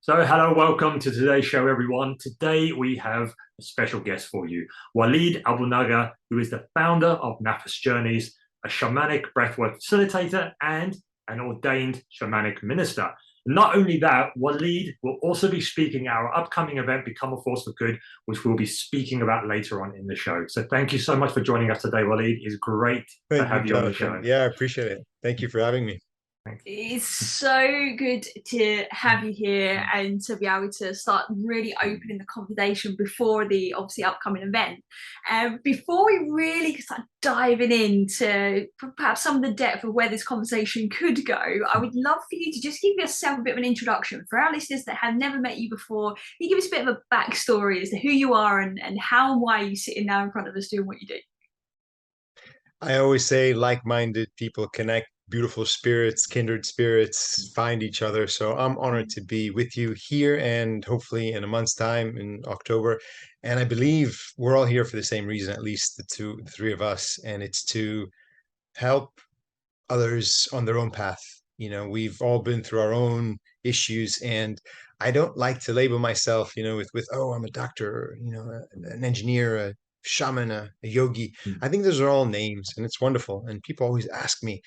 So, hello, welcome to today's show, everyone. Today we have a special guest for you, Walid Aboulnaga, who is the founder of Nafas Journeys, a shamanic breathwork facilitator, and an ordained shamanic minister. Not only that, Walid will also be speaking at our upcoming event, Become a Force for Good, which we'll be speaking about later on in the show. So, thank you so much for joining us today, Walid. It's great to Thank you, have you on the Jonathan. show. Yeah, I appreciate it. Thank you for having me. It's so good to have you here and to be able to start really opening the conversation before the obviously upcoming event. Before we really start diving into perhaps some of the depth of where this conversation could go, I would love for you to just give yourself a bit of an introduction for our listeners that have never met you before. You give us a bit of a backstory as to who you are and how and why you're sitting now in front of us doing what you do. I always say like-minded people connect, beautiful spirits, kindred spirits find each other. So I'm honored to be with you here and hopefully in a month's time in October. And I believe we're all here for the same reason, at least the three of us, and it's to help others on their own path. We've all been through our own issues, and I don't like to label myself, with oh, I'm a doctor, an engineer, a shaman, a yogi. I think those are all names, and it's wonderful. And people always ask me,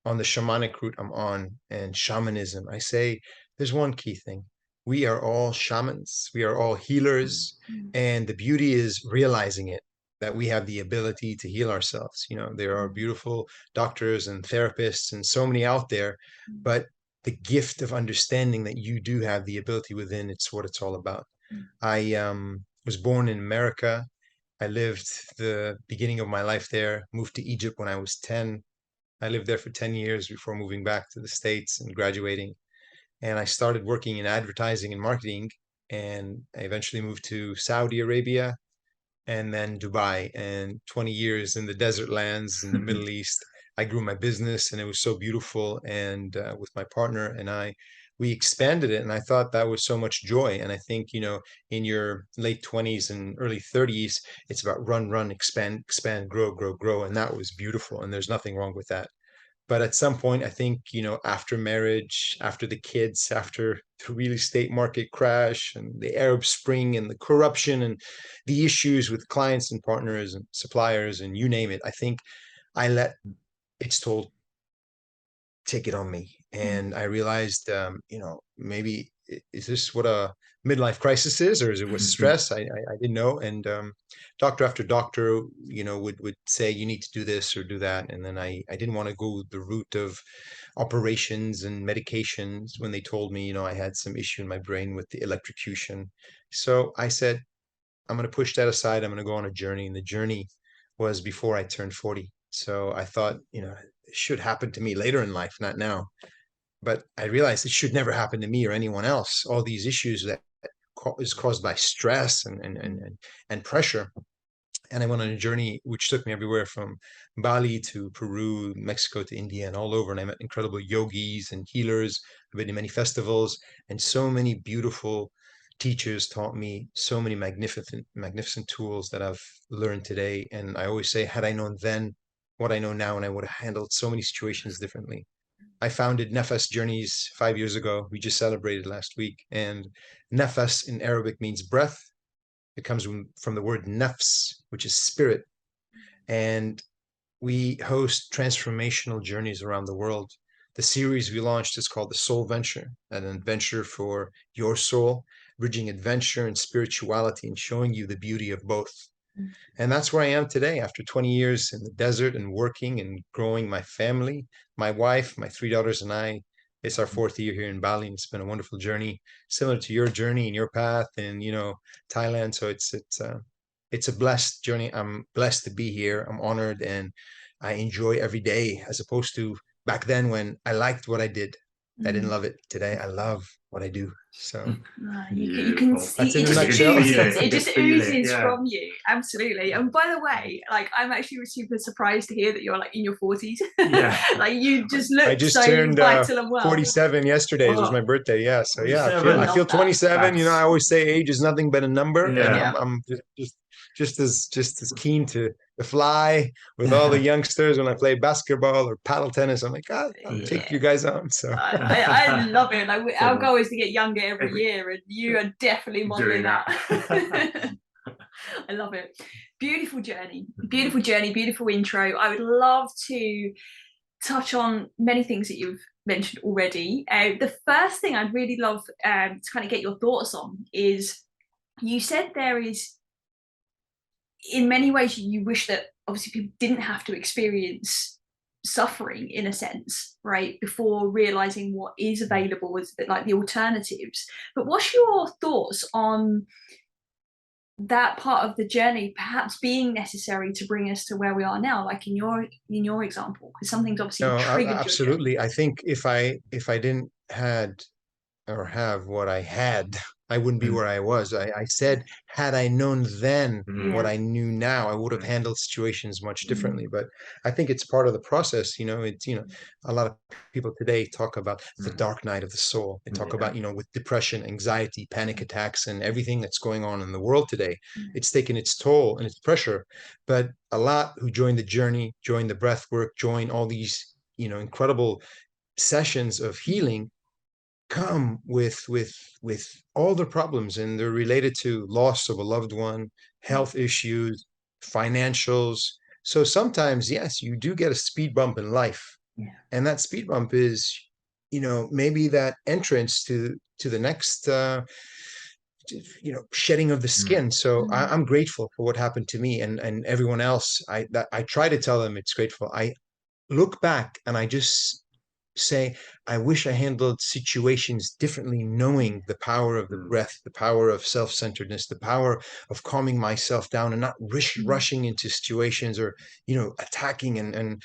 on the shamanic route I'm on and shamanism, I say there's one key thing. We are all shamans. We are all healers, and the beauty is realizing it, that we have the ability to heal ourselves. There are beautiful doctors and therapists and so many out there, but the gift of understanding that you do have the ability within, it's what it's all about. I was born in America. I lived the beginning of my life there, moved to Egypt when I was 10. I lived there for 10 years before moving back to the States and graduating. And I started working in advertising and marketing, and I eventually moved to Saudi Arabia and then Dubai, and 20 years in the desert lands in the Middle East. I grew my business and it was so beautiful. And with my partner and we expanded it. And I thought that was so much joy. And I think, in your late 20s and early 30s, it's about run, expand, grow. And that was beautiful. And there's nothing wrong with that. But at some point, I think, after marriage, after the kids, after the real estate market crash and the Arab Spring and the corruption and the issues with clients and partners and suppliers and you name it, I think I let its toll take it on me. And I realized, maybe is this what a midlife crisis is, or is it what stress? I didn't know. And doctor after doctor, would say you need to do this or do that. And then I didn't want to go the route of operations and medications when they told me, I had some issue in my brain with the electrocution. So I said, I'm going to push that aside. I'm going to go on a journey. And the journey was before I turned 40. So I thought, it should happen to me later in life, not now. But I realized it should never happen to me or anyone else. All these issues that is caused by stress and pressure. And I went on a journey which took me everywhere from Bali to Peru, Mexico to India, and all over. And I met incredible yogis and healers. I've been to many festivals, and so many beautiful teachers taught me so many magnificent tools that I've learned today. And I always say, had I known then what I know now, and I would have handled so many situations differently. I founded Nafas Journeys 5 years ago. We just celebrated last week. And Nafas in Arabic means breath. It comes from the word nafs, which is spirit. And we host transformational journeys around the world. The series we launched is called The Soul Venture, an adventure for your soul, bridging adventure and spirituality and showing you the beauty of both. And that's where I am today after 20 years in the desert and working and growing my family, my wife, my three daughters, and I. It's our fourth year here in Bali, and it's been a wonderful journey, similar to your journey and your path in, Thailand. So it's a blessed journey. I'm blessed to be here. I'm honored, and I enjoy every day, as opposed to back then when I liked what I did. I didn't love it. Today, I love what I do. So you can see that's in a nutshell. it just oozes from you. Absolutely. And by the way, I'm actually super surprised to hear that you're in your 40s. Yeah. You just look I just so turned vital and well. 47 yesterday. It was my birthday. Yeah. So yeah, I feel 27. I always say age is nothing but a number. Yeah. And I'm just as keen to fly with all the youngsters when I play basketball or paddle tennis. I'm like, God, I'll take you guys on. So I love it. Our goal is to get younger it every year, and you are definitely modeling that. I love it. Beautiful journey, beautiful intro. I would love to touch on many things that you've mentioned already. The first thing I'd really love to kind of get your thoughts on is, you said there is, in many ways, you wish that obviously people didn't have to experience suffering, in a sense, right, before realizing what is available as like the alternatives. But what's your thoughts on that part of the journey perhaps being necessary to bring us to where we are now, like in your example? Because something's obviously triggered absolutely. your journey. I think if I didn't had or have what I had, I wouldn't be where I was. I said, had I known then what I knew now, I would have handled situations much differently. But I think it's part of the process. It's, a lot of people today talk about the dark night of the soul. They talk about, with depression, anxiety, panic attacks, and everything that's going on in the world today. It's taken its toll and its pressure. But a lot who join the journey, join the breath work, join all these, incredible sessions of healing, come with all the problems, and they're related to loss of a loved one, health issues, financials. So sometimes, yes, you do get a speed bump in life, and that speed bump is, maybe that entrance to the next shedding of the skin. So I'm grateful for what happened to me, and everyone else. I try to tell them it's grateful. I look back and I just say, I wish I handled situations differently, knowing the power of the breath, the power of self-centeredness, the power of calming myself down and not rushing into situations, or, attacking. And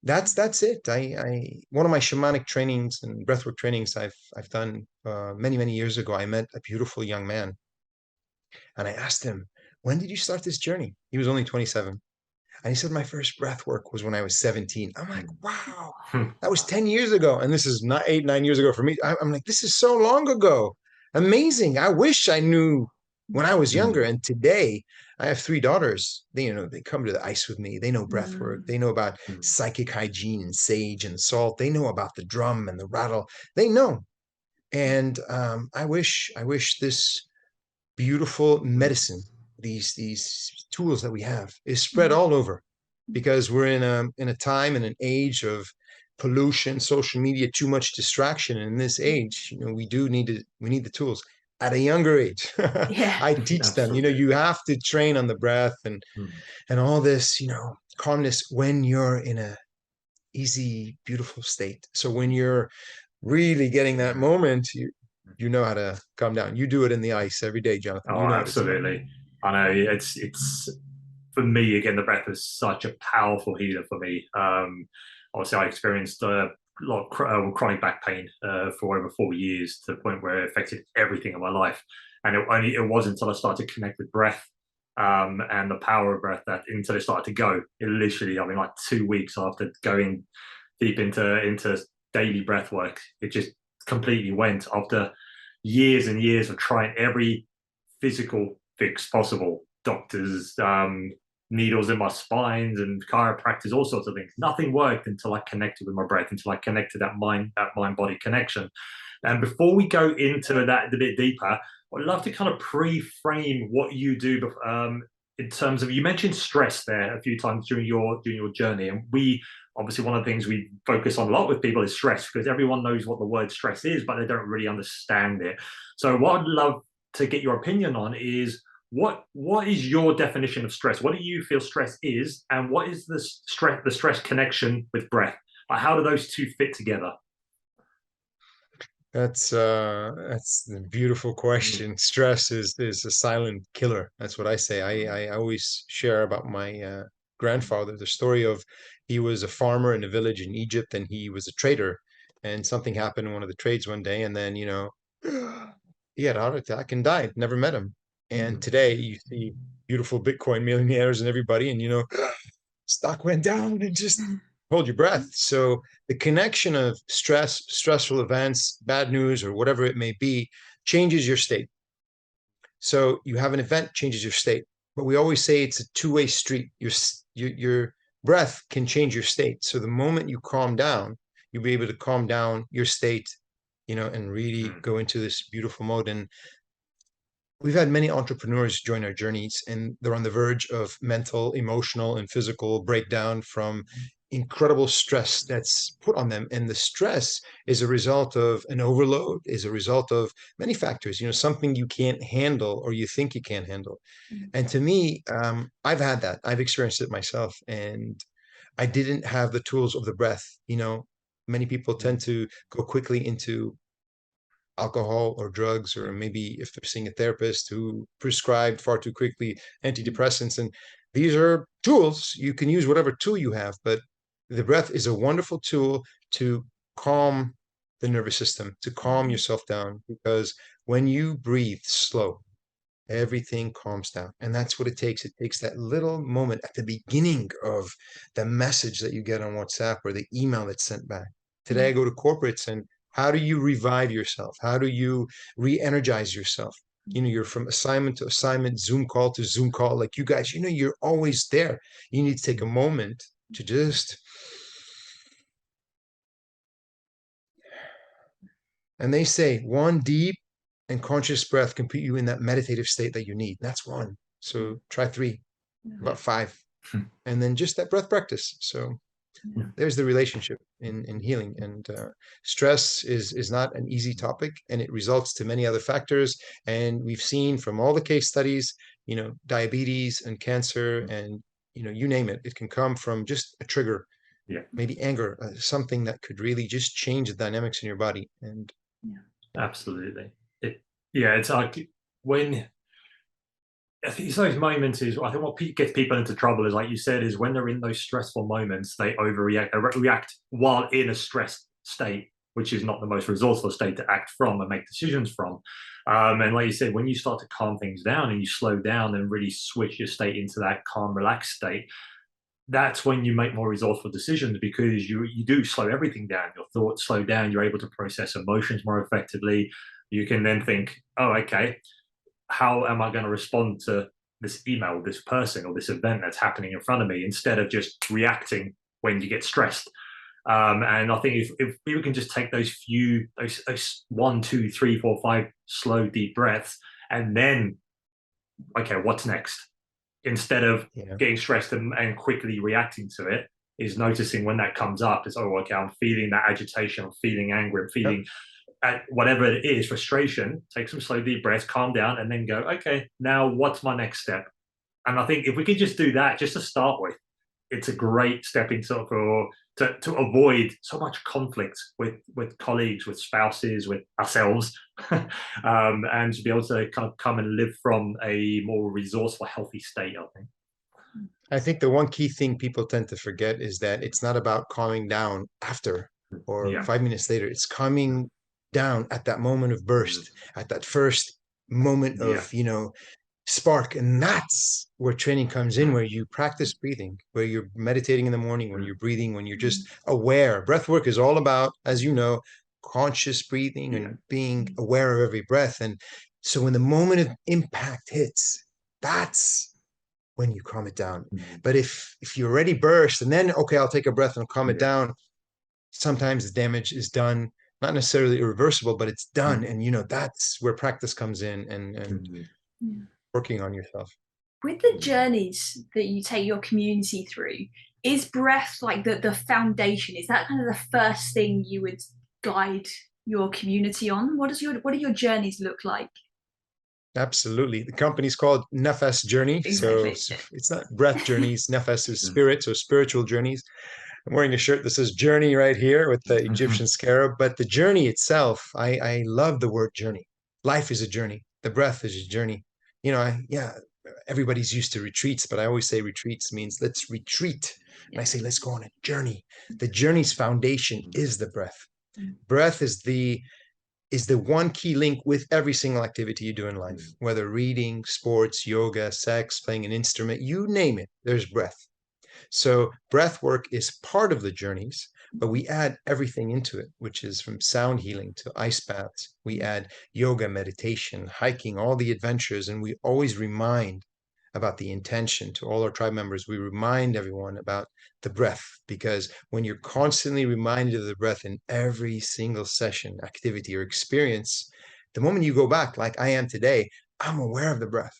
that's it. I one of my shamanic trainings and breathwork trainings I've done many years ago, I met a beautiful young man, and I asked him, when did you start this journey? He was only 27. And he said, my first breath work was when I was 17. I'm like, wow, that was 10 years ago. And this is not 8, 9 years ago for me. I'm like, this is so long ago. Amazing. I wish I knew when I was younger. And today I have 3 daughters. They come to the ice with me. They know breath work. They know about psychic hygiene and sage and salt. They know about the drum and the rattle. They know. And I wish this beautiful medicine, these tools that we have, is spread all over, because we're in a time and an age of pollution, social media, too much distraction. And in this age, we need the tools at a younger age. I teach them, you have to train on the breath and all this, calmness when you're in a easy, beautiful state. So when you're really getting that moment, you know how to calm down. You do it in the ice every day, Jonathan. Oh, absolutely. I know it's for me, again, the breath is such a powerful healer for me. Obviously, I experienced a lot of chronic back pain for over 4 years, to the point where it affected everything in my life. And it wasn't until I started to connect with breath and the power of breath until it started to go. It literally, like 2 weeks after going deep into daily breath work, it just completely went, after years and years of trying every physical fix possible. Doctors, needles in my spines and chiropractors, all sorts of things. Nothing worked until I connected with my breath, until I connected that mind-body connection. And before we go into that a bit deeper, I'd love to kind of pre-frame what you do in terms of, you mentioned stress there a few times during your journey. And obviously, one of the things we focus on a lot with people is stress, because everyone knows what the word stress is, but they don't really understand it. So what I'd love to get your opinion on is, what is your definition of stress? What do you feel stress is, and what is the stress connection with breath? How do those two fit together? That's a beautiful question. Stress is a silent killer. That's what I say. I always share about my grandfather, the story of, he was a farmer in a village in Egypt, and he was a trader, and something happened in one of the trades one day, and then he had a heart attack and died. Never met him. And today you see beautiful Bitcoin millionaires and everybody, and stock went down, and just hold your breath. So the connection of stressful events, bad news, or whatever it may be, changes your state. So you have an event, changes your state. But we always say it's a two-way street. Your breath can change your state. So the moment you calm down, you'll be able to calm down your state and really go into this beautiful mode. And we've had many entrepreneurs join our journeys, and they're on the verge of mental, emotional, and physical breakdown from incredible stress that's put on them. And the stress is a result of an overload, is a result of many factors, something you can't handle or you think you can't handle. And to me, I've had that. I've experienced it myself, and I didn't have the tools of the breath. Many people tend to go quickly into alcohol or drugs, or maybe if they're seeing a therapist who prescribed far too quickly antidepressants. And these are tools. You can use whatever tool you have, but the breath is a wonderful tool to calm the nervous system, to calm yourself down, because when you breathe slow, everything calms down. And that's what it takes. It takes that little moment at the beginning of the message that you get on WhatsApp or the email that's sent back. Today, I go to corporates, and how do you revive yourself? How do you re-energize yourself? You're from assignment to assignment, Zoom call to Zoom call. Like you guys, you're always there. You need to take a moment to just, and they say one deep and conscious breath can put you in that meditative state that you need. That's one. So try 3, about 5, and then just that breath practice. So there's the relationship in healing. And stress is not an easy topic, and it results to many other factors. And we've seen from all the case studies, diabetes and cancer, and you name it, it can come from just a trigger. Maybe anger, something that could really just change the dynamics in your body. And absolutely. It's like when I think it's those moments is I think what gets people into trouble is, like you said, is when they're in those stressful moments, they overreact. They react while in a stressed state, which is not the most resourceful state to act from and make decisions from. And like you said, when you start to calm things down and you slow down and really switch your state into that calm, relaxed state, that's when you make more resourceful decisions, because you do slow everything down. Your thoughts slow down. You're able to process emotions more effectively. You can then think, oh, okay, how am I going to respond to this email, this person, or this event that's happening in front of me, instead of just reacting when you get stressed. And I think if we can just take those 1, 2, 3, 4, 5 slow, deep breaths, and then, okay, what's next? Instead of getting stressed and quickly reacting to it, is noticing when that comes up. It's, oh, okay, I'm feeling that agitation, I'm feeling angry, I'm feeling whatever it is, frustration. Take some slow, deep breaths, calm down, and then go, okay, now what's my next step? And I think if we could just do that, just to start with, it's a great stepping stone to avoid so much conflict with colleagues, with spouses, with ourselves, and to be able to kind of come and live from a more resourceful, healthy state, I think. I think the one key thing people tend to forget is that it's not about calming down after or 5 minutes later. It's calming down at that moment of burst, at that first moment of, spark. And that's where training comes in, where you practice breathing, where you're meditating in the morning, when you're breathing, when you're just aware. Breath work is all about, as you know, conscious breathing and being aware of every breath. And so when the moment of impact hits, that's when you calm it down. But if you already burst and then, okay, I'll take a breath and calm it down, sometimes the damage is done, not necessarily irreversible, but it's done. And that's where practice comes in, and working on yourself. With the journeys that you take your community through, is breath like the foundation? Is that kind of the first thing you would guide your community on? What do your journeys look like? Absolutely. The company's called Nafas Journeys. Exactly. So it's not breath journeys. Nafas is spirit, so spiritual journeys. I'm wearing a shirt that says journey right here with the Egyptian scarab. But the journey itself, I love the word journey. Life is a journey. The breath is a journey. Everybody's used to retreats, but I always say retreats means let's retreat. And I say, let's go on a journey. The journey's foundation is the breath. Breath is the one key link with every single activity you do in life, whether reading, sports, yoga, sex, playing an instrument, you name it, there's breath. So breath work is part of the journeys, but we add everything into it, which is from sound healing to ice baths. We add yoga, meditation, hiking, all the adventures, and we always remind about the intention. To all our tribe members, we remind everyone about the breath, because when you're constantly reminded of the breath in every single session, activity, or experience, the moment you go back, like I am today, I'm aware of the breath.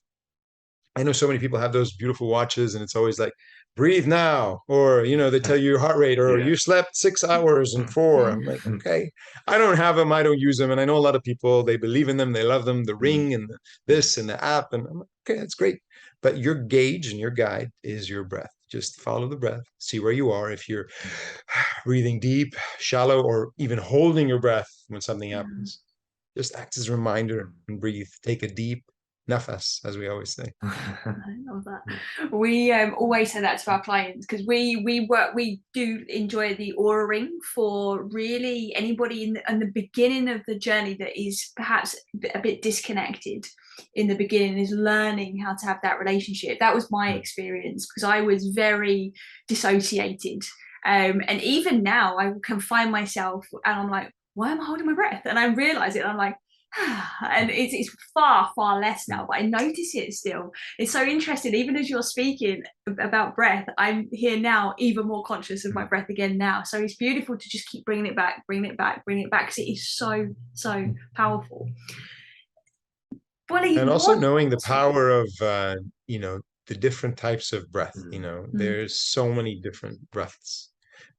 I know so many people have those beautiful watches and it's always like, breathe now, or, you know, they tell you your heart rate, or Yeah. you slept 6 hours and 4. I'm like, okay, I don't have them. I don't use them. And I know a lot of people, they believe in them. They love them, the ring and this and the app. And I'm like, okay, that's great. But your gauge and your guide is your breath. Just follow the breath, see where you are. If you're breathing deep, shallow, or even holding your breath when something happens, just act as a reminder and breathe. Take a deep nafas, as we always say. I love that. We always say that to our clients, because we do enjoy the aura ring for really anybody in the beginning of the journey that is perhaps a bit disconnected in the beginning, is learning how to have that relationship. That was my experience, because I was very dissociated, and even now I can find myself and I'm like, why am I holding my breath? And I realize it and I'm like, and it's far less now, but I notice it still. It's so interesting. Even as you're speaking about breath, I'm here now even more conscious of my breath again now. So it's beautiful to just keep bringing it back, because it is so powerful. And also knowing the power of you know, the different types of breath. You know, there's so many different breaths.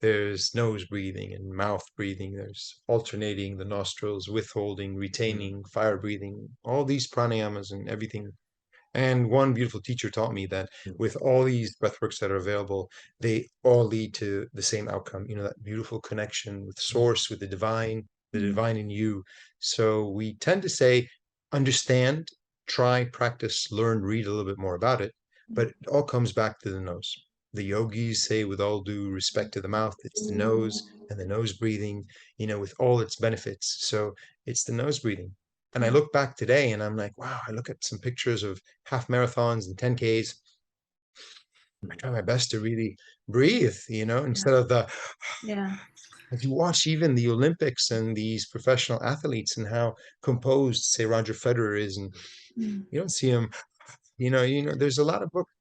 There's nose breathing and mouth breathing. There's alternating the nostrils, withholding, retaining, fire breathing, all these pranayamas and everything. And one beautiful teacher taught me that with all these breathworks that are available, they all lead to the same outcome, you know, that beautiful connection with source, with the divine in you. So we tend to say, understand, try, practice, learn, read a little bit more about it, but it all comes back to the nose. The yogis say, with all due respect to the mouth, it's the nose and the nose breathing, you know, with all its benefits. So it's the nose breathing. And I look back today and I'm like, wow, I look at some pictures of half marathons and 10Ks. I try my best to really breathe, you know, instead of the, if you watch even the Olympics and these professional athletes and how composed, say, Roger Federer is, and you don't see him, you know, there's a lot of books.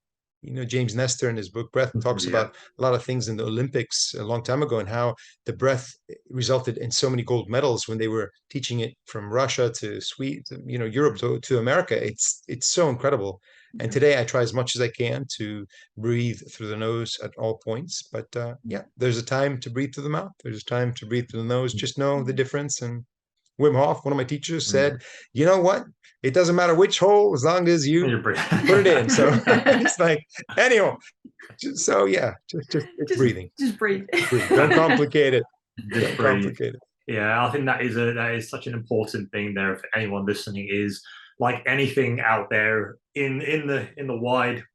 You know, James Nestor in his book Breath talks about a lot of things in the Olympics a long time ago, and how the breath resulted in so many gold medals when they were teaching it from Russia to Sweden, you know, Europe to America. It's so incredible. And today I try as much as I can to breathe through the nose at all points. But yeah, there's a time to breathe through the mouth. There's a time to breathe through the nose. Just know the difference. And Wim Hof, one of my teachers, said, you know what? It doesn't matter which hole, as long as you put it in. So it's like, anyhow, so yeah, just breathing. Just breathe. Don't complicate it. Just breathe. Yeah, I think that is such an important thing there for anyone listening. Is like anything out there in the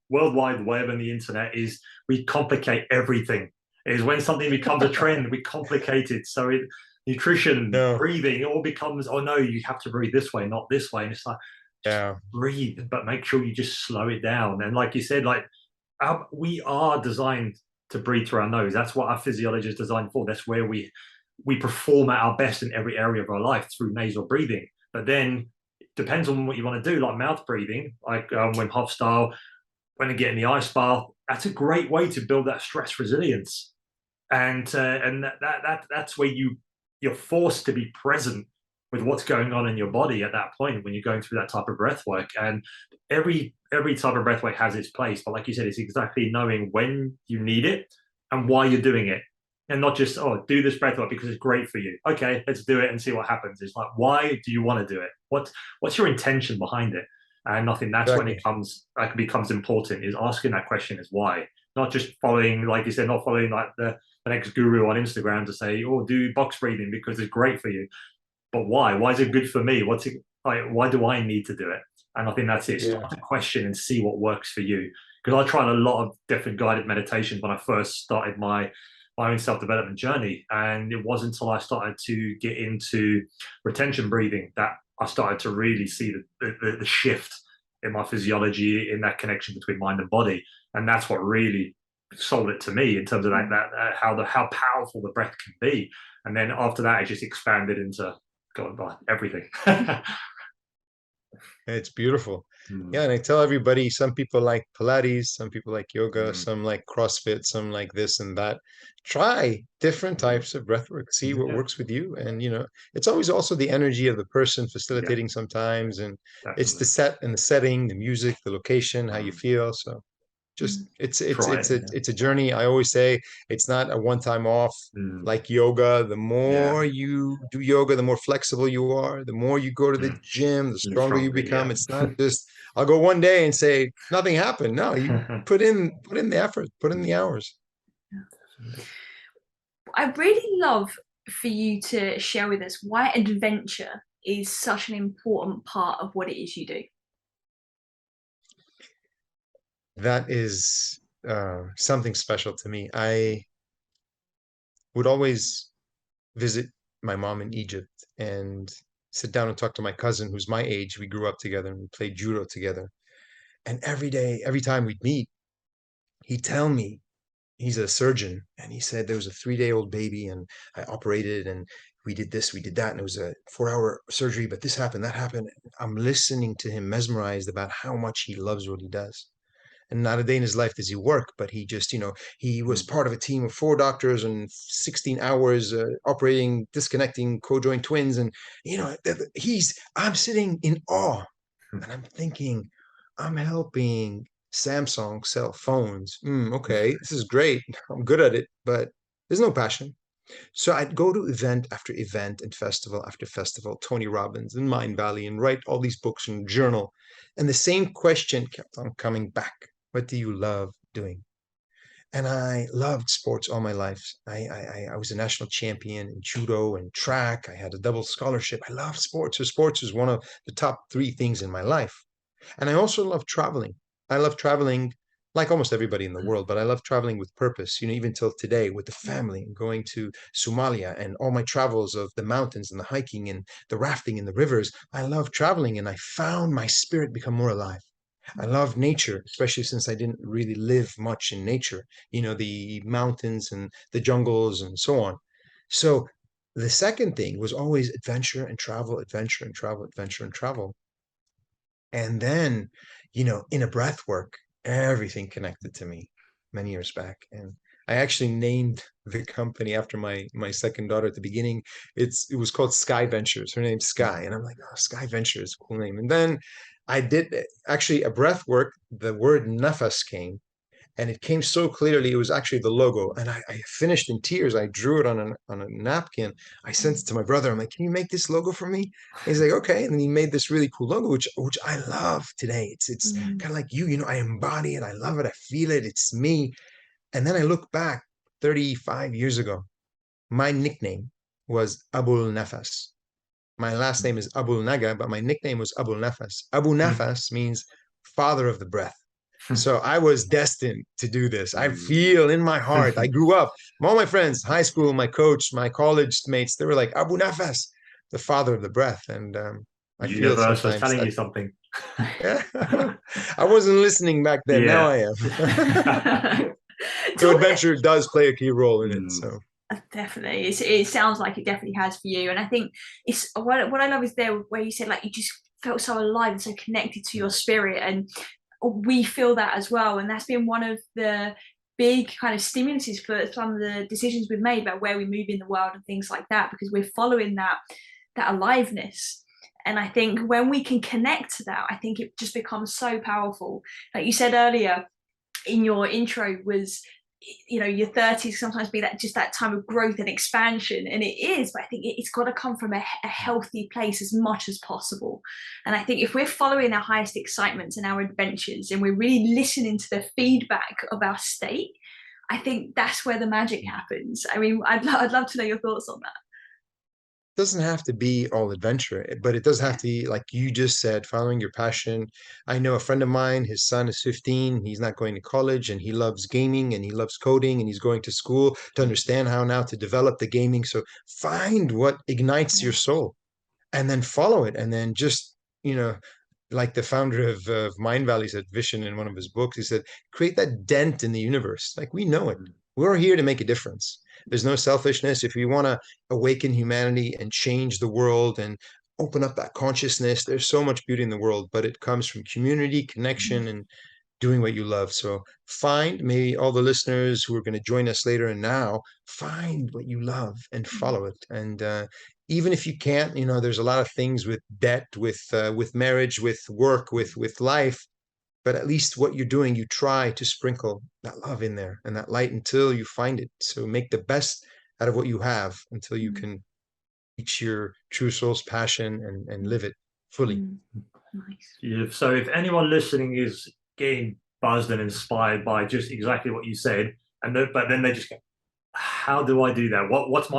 World Wide Web and the internet, is we complicate everything. Is when something becomes a trend, we complicate it. So nutrition, breathing, it all becomes, oh no, you have to breathe this way, not this way. And it's like, breathe, but make sure you just slow it down. And like you said, like we are designed to breathe through our nose. That's what our physiology is designed for. That's where we perform at our best in every area of our life, through nasal breathing. But then it depends on what you want to do, like mouth breathing, like Wim Hof style, when you get in the ice bath. That's a great way to build that stress resilience. And that's where you're forced to be present with what's going on in your body at that point when you're going through that type of breath work. And every type of breath work has its place, but like you said, it's exactly knowing when you need it and why you're doing it, and not just, oh, do this breath work because it's great for you. Okay, let's do it and see what happens. It's like, why do you want to do it? What's your intention behind it? And I think that's when it becomes important, is asking that question, is why. Not just following, like you said, not following like the next guru on Instagram to say, oh, do box breathing because it's great for you. But why? Why is it good for me? What's it like? Why do I need to do it? And I think that's it. Start to question and see what works for you. Because I tried a lot of different guided meditations when I first started my own self-development journey. And it wasn't until I started to get into retention breathing that I started to really see the shift in my physiology, in that connection between mind and body. And that's what really sold it to me, in terms of how powerful the breath can be. And then after that, it just expanded into everything. It's beautiful. Mm. Yeah, and I tell everybody, some people like Pilates, some people like yoga, Mm. some like CrossFit, some like this and that. Try different types of breathwork, see what Yeah, works with you. And it's always also the energy of the person yeah, facilitating sometimes, and it's the definitely. set and the setting, the music, the location, how you Mm. feel. So just Mm. Try it. it's a journey. I always say it's not a one-time off Mm. like yoga. The Yeah. more you do yoga, the more flexible you are. The more you go to the Mm. gym, the And stronger you stronger, become. yeah. It's not just I'll go one day and say nothing happened. No, you put in the effort, put in the hours. I'd really love for you to share with us why adventure is such an important part of what it is you do. That is something special to me. I would always visit my mom in Egypt and sit down and talk to my cousin who's my age. We grew up together and we played judo together. And every day, every time we'd meet, he'd tell me he's a surgeon, and he said there was a 3-day-old baby, and I operated, and we did this, we did that, and it was a 4-hour surgery, but this happened, that happened. I'm listening to him mesmerized about how much he loves what he does. And not a day in his life does he work, but he just, he was Mm. part of a team of 4 doctors and 16 hours operating, disconnecting, co-joint twins. And, I'm sitting in awe and I'm thinking, I'm helping Samsung sell phones. Okay, this is great. I'm good at it, but there's no passion. So I'd go to event after event and festival after festival, Tony Robbins and Mind Valley, and write all these books and journal. And the same question kept on coming back. What do you love doing? And I loved sports all my life. I was a national champion in judo and track. I had a double scholarship. I love sports. So sports is one of the top 3 things in my life. And I also love traveling. I love traveling like almost everybody in the world, but I love traveling with purpose, even till today with the family and going to Somalia and all my travels of the mountains and the hiking and the rafting in the rivers. I love traveling and I found my spirit become more alive. I love nature, especially since I didn't really live much in nature, the mountains and the jungles and so on. So the second thing was always adventure and travel, adventure and travel, adventure and travel. And then, in a breath work, everything connected to me many years back. And I actually named the company after my second daughter at the beginning. It was called Sky Ventures. Her name's Sky. And I'm like, oh, Sky Ventures, cool name. And then I did actually a breath work, the word Nafas came. And it came so clearly. It was actually the logo, and I finished in tears. I drew it on a napkin. I sent it to my brother. I'm like, "Can you make this logo for me?" And he's like, "Okay." And then he made this really cool logo, which I love today. It's Mm. kind of like I embody it. I love it. I feel it. It's me. And then I look back 35 years ago. My nickname was Abul Nafas. My last name is Aboulnaga, but my nickname was Abul Nafas. Abu Nafas means father of the breath. So I was destined to do this. I feel in my heart. I grew up. All my friends, high school, my coach, my college mates, they were like Abu Nafas, the father of the breath. And I feel Universe was sometimes telling that you something. I wasn't listening back then. Now Yeah. I am. So Talk- adventure does play a key role in it. Mm. So Definitely, it sounds like it definitely has for you. And I think it's what I love is there where you said like you just felt so alive and so connected to your spirit, and we feel that as well. And that's been one of the big kind of stimuluses for some of the decisions we've made about where we move in the world and things like that, because we're following that aliveness. And I think when we can connect to that, I think it just becomes so powerful. Like you said earlier in your intro, was your 30s sometimes be that time of growth and expansion, and it is, but I think it's got to come from a healthy place as much as possible. And I think if we're following our highest excitements and our adventures, and we're really listening to the feedback of our state, I think that's where the magic happens. I mean, I'd love to know your thoughts on that. doesn't have to be all adventure, but it does have to be, like you just said, following your passion. I know a friend of mine, his son is 15, he's not going to college, and he loves gaming and he loves coding, and he's going to school to understand how now to develop the gaming. So find what ignites your soul and then follow it. And then just, like the founder of Mind Valley said, Vishen, in one of his books, he said, create that dent in the universe. Like we know it. We're here to make a difference. There's no selfishness. If we want to awaken humanity and change the world and open up that consciousness. There's so much beauty in the world, but it comes from community, connection, and doing what you love. So find, maybe all the listeners who are going to join us later and now, find what you love and follow it. And even if you can't, you know, there's a lot of things with debt, with marriage, with work, with life. But at least what you're doing, you try to sprinkle that love in there and that light until you find it. So make the best out of what you have until you can reach your true soul's passion and live it fully. Nice. Yeah, so if anyone listening is getting buzzed and inspired by just exactly what you said, but then they just go, how do I do that? What's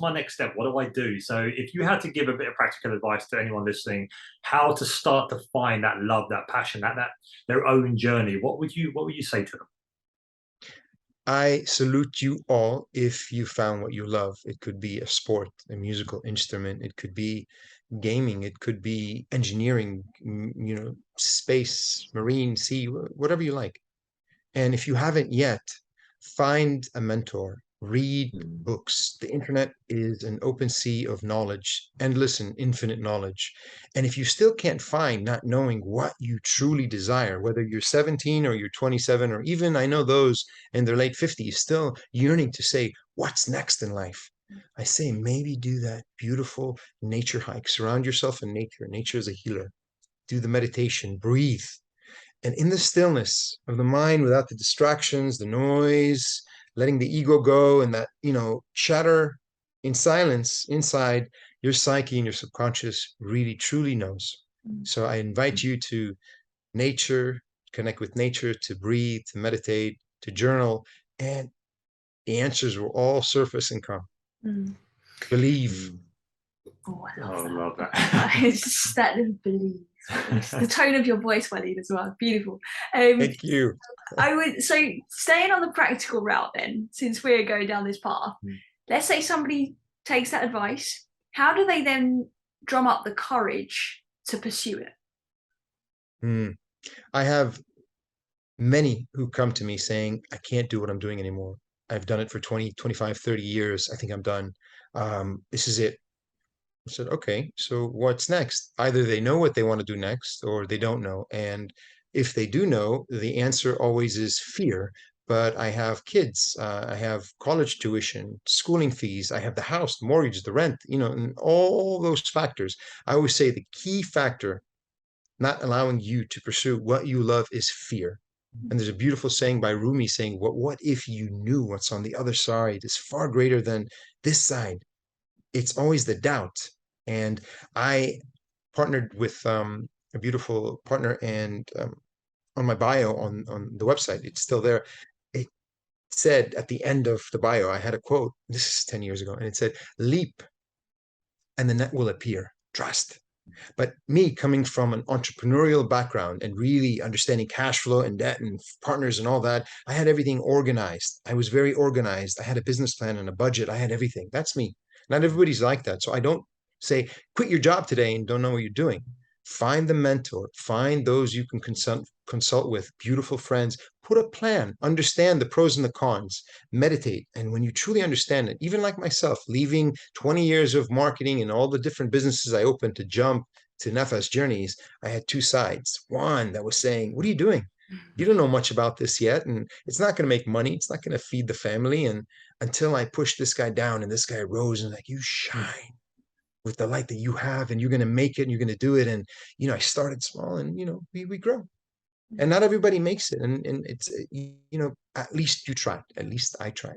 my next step? What do I do? So if you had to give a bit of practical advice to anyone listening, how to start to find that love, that passion, that their own journey, what would you say to them? I salute you all if you found what you love. It could be a sport, a musical instrument, it could be gaming, it could be engineering, you know, space, marine, sea, whatever you like. And if you haven't yet, find a mentor, read books. The internet is an open sea of knowledge, endless and infinite knowledge. And if you still can't find, not knowing what you truly desire, whether you're 17 or you're 27, or even I know those in their late 50s still yearning to say, what's next in life? I say, maybe do that beautiful nature hike. Surround yourself in nature. Nature is a healer. Do the meditation, breathe. And in the stillness of the mind, without the distractions, the noise, letting the ego go, and that, you know, chatter in silence inside, your psyche and your subconscious really truly knows. So I invite you to nature, connect with nature, to breathe, to meditate, to journal, and the answers will all surface and come. Believe. Oh, I I love love that. that. It's that little belief. The tone of your voice, Walid, as well. Beautiful. Thank you. I would, so staying on the practical route then, since we're going down this path, let's say somebody takes that advice, how do they then drum up the courage to pursue it? I have many who come to me saying, I can't do what I'm doing anymore. I've done it for 20, 25, 30 years. I think I'm done. This is it. I said, okay, so what's next? Either they know what they want to do next or they don't know. And if they do know, the answer always is fear. But I have kids, I have college tuition, schooling fees, I have the house, the mortgage, the rent, you know, and all those factors. I always say the key factor not allowing you to pursue what you love is fear. And there's a beautiful saying by Rumi saying, what if you knew what's on the other side is far greater than this side? It's always the doubt. And I partnered with a beautiful partner, and on my bio on the website, it's still there. It said at the end of the bio, I had a quote, this is 10 years ago, and it said, leap and the net will appear. Trust. But me coming from an entrepreneurial background and really understanding cash flow and debt and partners and all that, I had everything organized. I was very organized. I had a business plan and a budget. I had everything. That's me. Not everybody's like that. So I don't say, quit your job today and don't know what you're doing. Find the mentor, find those you can consult with, beautiful friends, put a plan, understand the pros and the cons, meditate. And when you truly understand it, even like myself, leaving 20 years of marketing and all the different businesses I opened to jump to Nafas Journeys, I had two sides. One that was saying, what are you doing? You don't know much about this yet, and it's not going to make money. It's not going to feed the family. And until I pushed this guy down and this guy rose and like, you shine with the light that you have, and you're going to make it and you're going to do it. And, you know, I started small and, you know, we grow. And not everybody makes it. And it's, you know, at least you tried. At least I tried.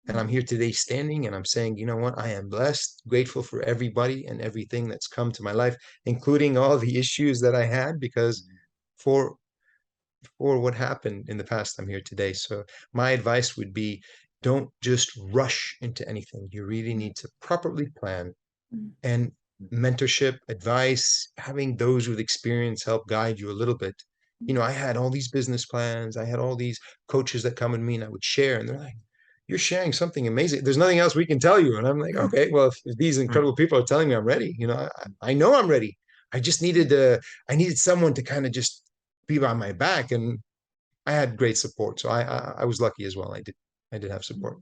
And I'm here today standing and I'm saying, you know what? I am blessed, grateful for everybody and everything that's come to my life, including all the issues that I had, because for what happened in the past, I'm here today. So my advice would be, don't just rush into anything. You really need to properly plan, and mentorship, advice, having those with experience help guide you a little bit. You know, I had all these business plans. I had all these coaches that come to me and I would share, and they're like, you're sharing something amazing. There's nothing else we can tell you. And I'm like, okay, well, if these incredible people are telling me I'm ready, you know, I know I'm ready. I just needed I needed someone to kind of just be by my back. And I had great support. So I was lucky as well. I did have support.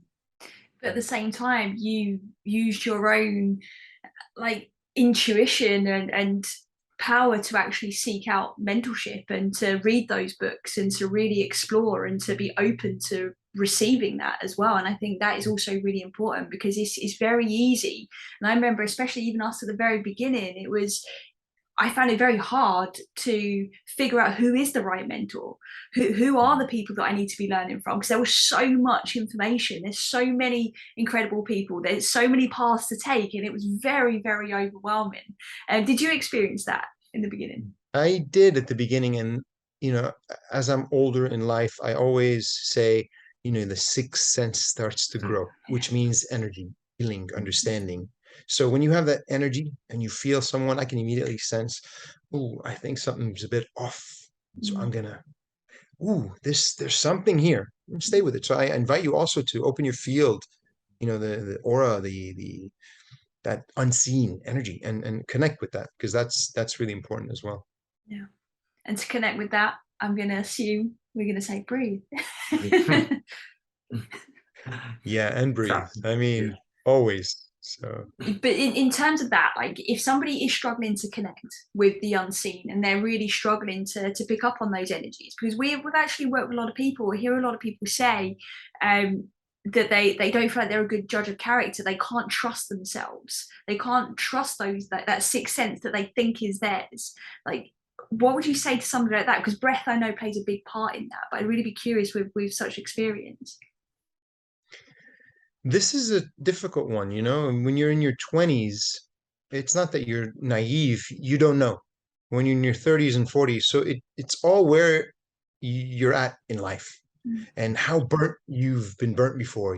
But at the same time, you used your own like intuition and power to actually seek out mentorship and to read those books and to really explore and to be open to receiving that as well. And I think that is also really important, because it's very easy. And I remember, especially even us at the very beginning, I found it very hard to figure out who is the right mentor, who are the people that I need to be learning from, because there was so much information. There's so many incredible people. There's so many paths to take, and it was very, very overwhelming. Did you experience that in the beginning? I did at the beginning, and as I'm older in life, I always say, the sixth sense starts to grow, which means energy, feeling, understanding. So when you have that energy and you feel someone, I can immediately sense, oh, I think something's a bit off. So I'm gonna, there's something here. Stay with it. So I invite you also to open your field, the aura, the that unseen energy, and connect with that, because that's really important as well. Yeah. And to connect with that, I'm going to assume we're going to say breathe. Yeah, and breathe. I mean, always. So, but in terms of that, like if somebody is struggling to connect with the unseen and they're really struggling to pick up on those energies, because we've actually worked with a lot of people, we hear a lot of people say that they don't feel like they're a good judge of character. They can't trust themselves. They can't trust that sixth sense that they think is theirs. Like, what would you say to somebody like that? Because breath, I know, plays a big part in that, but I'd really be curious with such experience. This is a difficult one, and when you're in your 20s, it's not that you're naive, you don't know. When you're in your 30s and 40s, so it's all where you're at in life and how burnt you've been burnt before.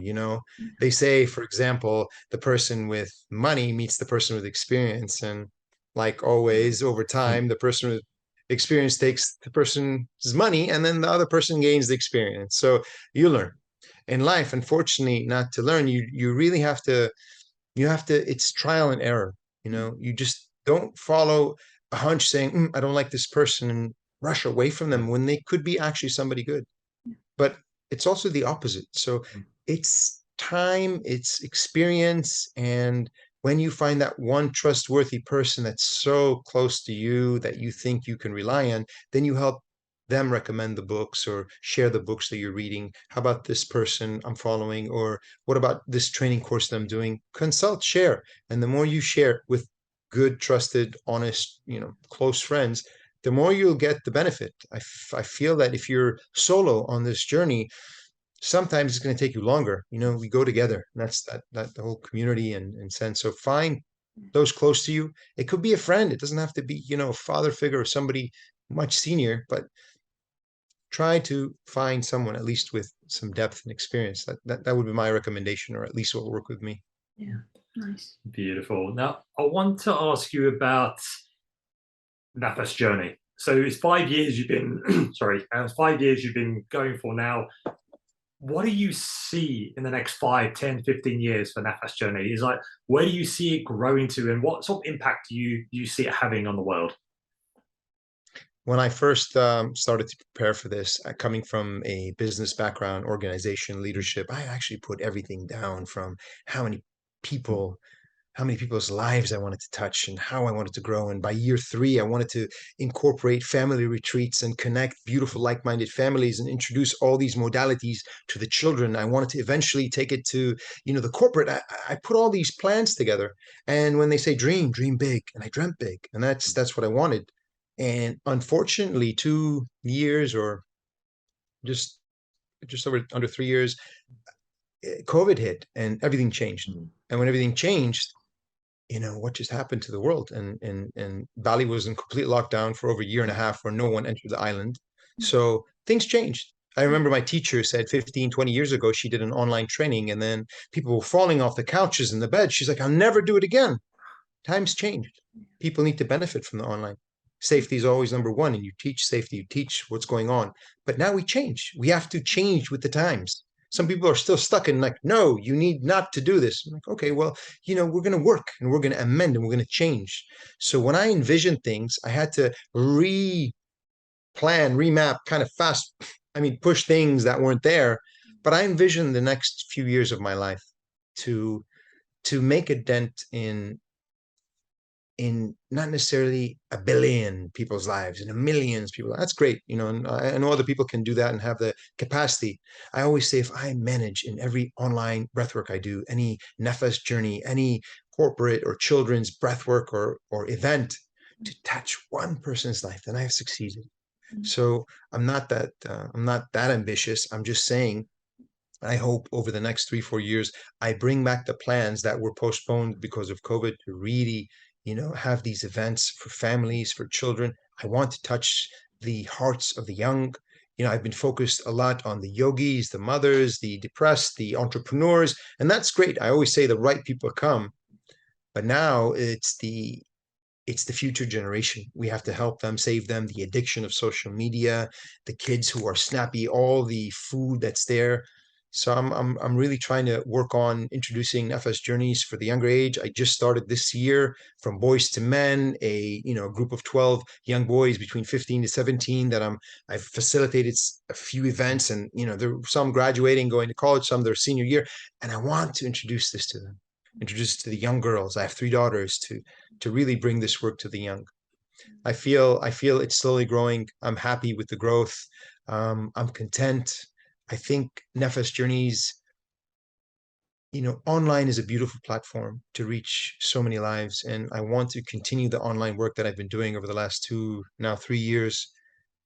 They say, for example, the person with money meets the person with experience, and like always, over time, the person with experience takes the person's money, and then the other person gains the experience. So you learn in life. Unfortunately, not to learn, you really have to, it's trial and error. You just don't follow a hunch saying, I don't like this person, and rush away from them when they could be actually somebody good. But it's also the opposite. So it's time, it's experience. And when you find that one trustworthy person that's so close to you that you think you can rely on, then you help them recommend the books or share the books that you're reading. How about this person I'm following? Or what about this training course that I'm doing? Consult, share. And the more you share with good, trusted, honest, close friends, the more you'll get the benefit. I feel that if you're solo on this journey, sometimes it's going to take you longer. We go together. And that's that the whole community and sense. So find those close to you. It could be a friend. It doesn't have to be, a father figure or somebody much senior, but try to find someone at least with some depth and experience. That would be my recommendation, or at least what will work with me. Yeah, nice. Beautiful. Now, I want to ask you about Nafas Journey. So it's 5 years you've been, sorry, 5 years you've been going for now. What do you see in the next 5, 10, 15 years for Nafas Journey? Is like, where do you see it growing to, and what sort of impact do you see it having on the world? When I first started to prepare for this, coming from a business background, organization, leadership, I actually put everything down from how many people's lives I wanted to touch and how I wanted to grow. And by year 3, I wanted to incorporate family retreats and connect beautiful, like-minded families and introduce all these modalities to the children. I wanted to eventually take it to, the corporate. I put all these plans together. And when they say dream big, and I dreamt big, and that's what I wanted. And unfortunately, 2 years or just over under 3 years, COVID hit and everything changed. And when everything changed, what just happened to the world? And Bali was in complete lockdown for over a year and a half, where no one entered the island. So things changed. I remember my teacher said 15, 20 years ago, she did an online training, and then people were falling off the couches and the bed. She's like, I'll never do it again. Times changed. People need to benefit from the online. Safety is always number one, and you teach safety, you teach what's going on. But now we change. We have to change with the times. Some people are still stuck in like, no, you need not to do this. I'm like, okay, well, we're going to work and we're going to amend and we're going to change. So when I envisioned things, I had to replan, remap kind of fast. Push things that weren't there. But I envisioned the next few years of my life to make a dent in in not necessarily a billion people's lives, in a millions people. That's great, you know, and I know other people can do that and have the capacity. I always say, if I manage in every online breathwork I do, any Nafas journey, any corporate or children's breathwork or event, to touch one person's life, then I have succeeded. So I'm not that ambitious. I'm just saying, I hope over the next 3-4 years, I bring back the plans that were postponed because of COVID to really, you know, have these events for families, for children. I want to touch the hearts of the young. You know, I've been focused a lot on the yogis, the mothers, the depressed, the entrepreneurs, and that's great. I always say the right people come, but now it's the future generation. We have to help them, save them, the addiction of social media, the kids who are snappy, all the food that's there. So I'm really trying to work on introducing Nafas Journeys for the younger age. I just started this year, from boys to men, a group of 12 young boys between 15 to 17 that I've facilitated a few events, and there are some graduating, going to college, some their senior year, and I want to introduce this to them, introduce it to the young girls. I have 3 daughters, to really bring this work to the young. I feel it's slowly growing. I'm happy with the growth. I'm content. I think Nafas Journeys, online is a beautiful platform to reach so many lives, and I want to continue the online work that I've been doing over the last 2, now 3 years.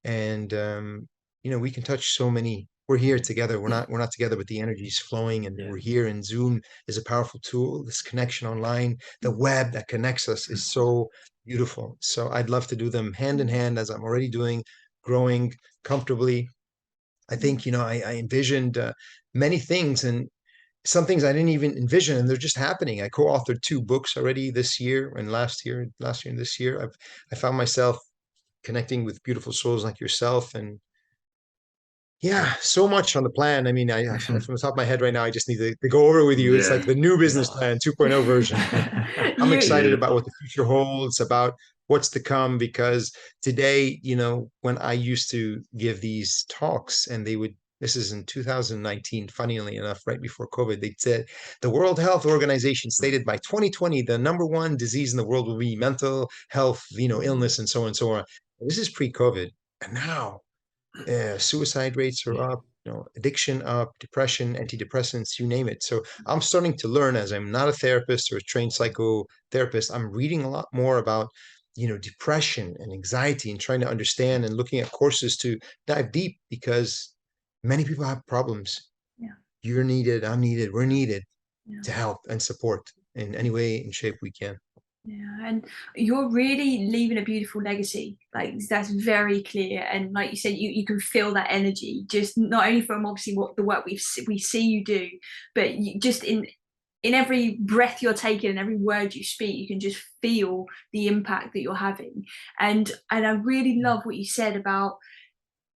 And we can touch so many. We're here together. We're not together, but the energy is flowing, and we're here. And Zoom is a powerful tool. This connection online, the web that connects us, is so beautiful. So I'd love to do them hand in hand, as I'm already doing, growing comfortably. I think I envisioned many things, and some things I didn't even envision, and they're just happening. I co-authored 2 books already this year and last year and this year. I found myself connecting with beautiful souls like yourself, and yeah, so much on the plan. I mean, from the top of my head right now, I just need to go over with you. It's like the new business plan 2.0 version. I'm excited about what the future holds, about what's to come, because today, when I used to give these talks, and this is in 2019, funnily enough, right before COVID, they said the World Health Organization stated by 2020, the #1 disease in the world will be mental health, illness, and so on and so on. This is pre-COVID. And now suicide rates are up, addiction up, depression, antidepressants, you name it. So I'm starting to learn, as I'm not a therapist or a trained psychotherapist, I'm reading a lot more about, depression and anxiety, and trying to understand and looking at courses to dive deep, because many people have problems. Yeah. You're needed, I'm needed, we're needed to help and support in any way and shape we can. Yeah, and you're really leaving a beautiful legacy. Like, that's very clear, and like you said, you can feel that energy, just not only from obviously what the work we see you do, but just in every breath you're taking and every word you speak, you can just feel the impact that you're having. And I really love what you said about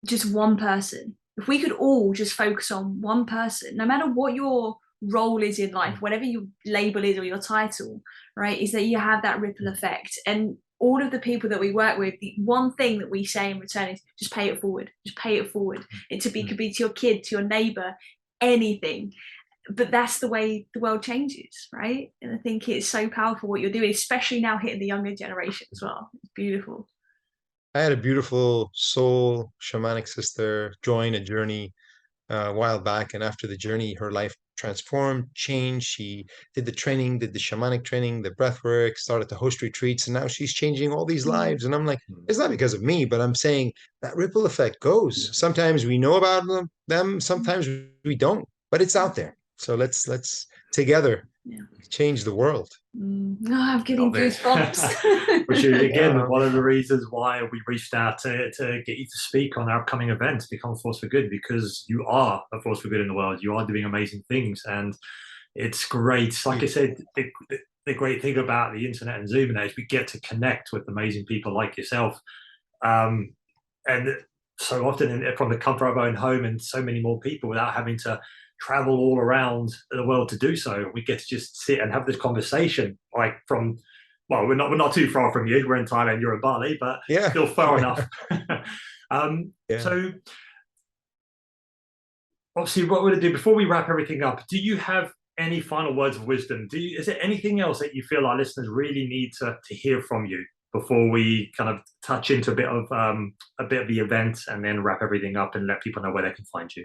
just one person. If we could all just focus on one person, no matter what your role is in life, whatever your label is or your title, right, is that you have that ripple effect. And all of the people that we work with, the one thing that we say in return is just pay it forward. Just pay it forward. It could be to your kid, to your neighbor, anything. But that's the way the world changes, right? And I think it's so powerful what you're doing, especially now hitting the younger generation as well. It's beautiful. I had a beautiful soul shamanic sister join a journey a while back, and after the journey, her life transformed, changed. She did the training, did the shamanic training, the breath work, started to host retreats, and now she's changing all these lives. And I'm like, it's not because of me, but I'm saying that ripple effect goes. Sometimes we know about them, sometimes we don't, but it's out there. So let's together change the world. I'm getting goosebumps. Which is, again, one of the reasons why we reached out to get you to speak on our upcoming event, Become a Force for Good, because you are a force for good in the world. You are doing amazing things, and it's great. Like I said, the great thing about the internet and Zoom now is we get to connect with amazing people like yourself. And so often from the comfort of our own home, and so many more people without having to travel all around the world to do so. We get to just sit and have this conversation, like we're not too far from you. We're in Thailand, you're in Bali, but still far enough. So obviously, what we're going to do before we wrap everything up, do you have any final words of wisdom? Is there anything else that you feel our listeners really need to hear from you before we kind of touch into a bit of the event and then wrap everything up and let people know where they can find you?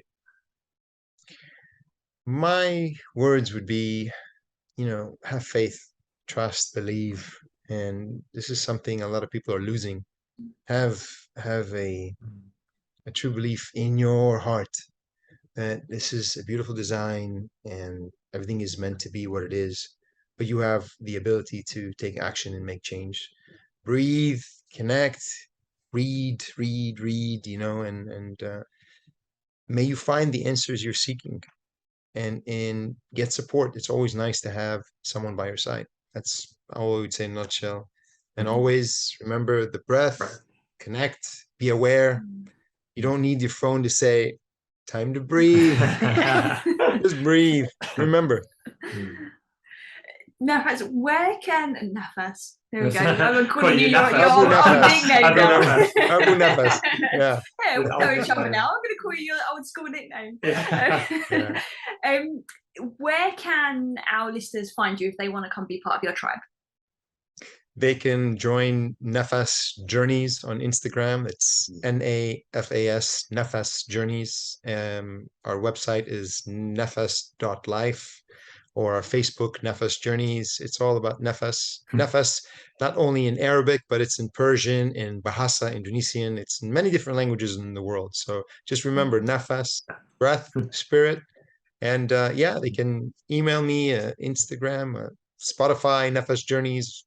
My words would be, have faith, trust, believe, and this is something a lot of people are losing. Have a true belief in your heart that this is a beautiful design and everything is meant to be what it is, but you have the ability to take action and make change. Breathe, connect, read, and may you find the answers you're seeking and get support. It's always nice to have someone by your side. That's all I would say in a nutshell. And always remember the breath, connect, be aware. You don't need your phone to say, time to breathe. Just breathe. Remember. Nafas, where can Nafas? There we go. I'm calling you your Nafas. nickname now. Abu Nafas. Yeah. Yeah, we know each other now. I'm going to call you your old school nickname. Yeah. Where can our listeners find you if they want to come be part of your tribe? They can join Nafas Journeys on Instagram. It's Nafas, Nafas Journeys. Our website is nafas.life, or our Facebook, Nafas Journeys. It's all about Nafas. Nafas, not only in Arabic, but it's in Persian, in Bahasa, Indonesian. It's in many different languages in the world. So just remember Nafas, breath, spirit. And they can email me, Instagram, Spotify, Nafas Journeys,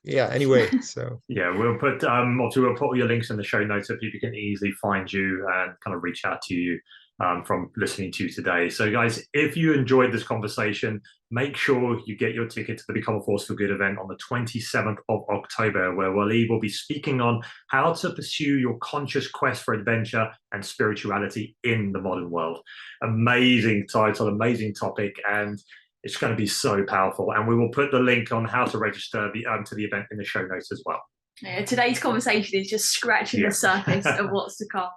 anyway. So we'll put we'll put all your links in the show notes so people can easily find you and kind of reach out to you from listening to you today. So guys, if you enjoyed this conversation, make sure you get your ticket to the Become a Force for Good event on the 27th of October, where Walid will be speaking on how to pursue your conscious quest for adventure and spirituality in the modern world. Amazing title, amazing topic, and it's going to be so powerful. And we will put the link on how to register to the event in the show notes as well. Yeah, today's conversation is just scratching the surface of what's to come.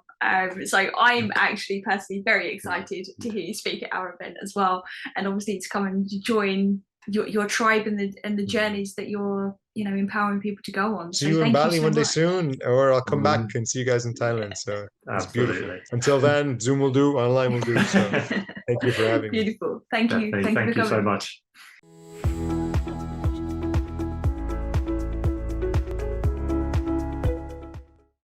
So I'm actually personally very excited to hear you speak at our event as well, and obviously to come and join your tribe and the journeys that you're empowering people to go on. See you in Bali one day soon, or I'll come back and see you guys in Thailand. So it's beautiful. Until then, Zoom will do, online will do. So thank you for having me. Beautiful. Thank you. Thank you so much.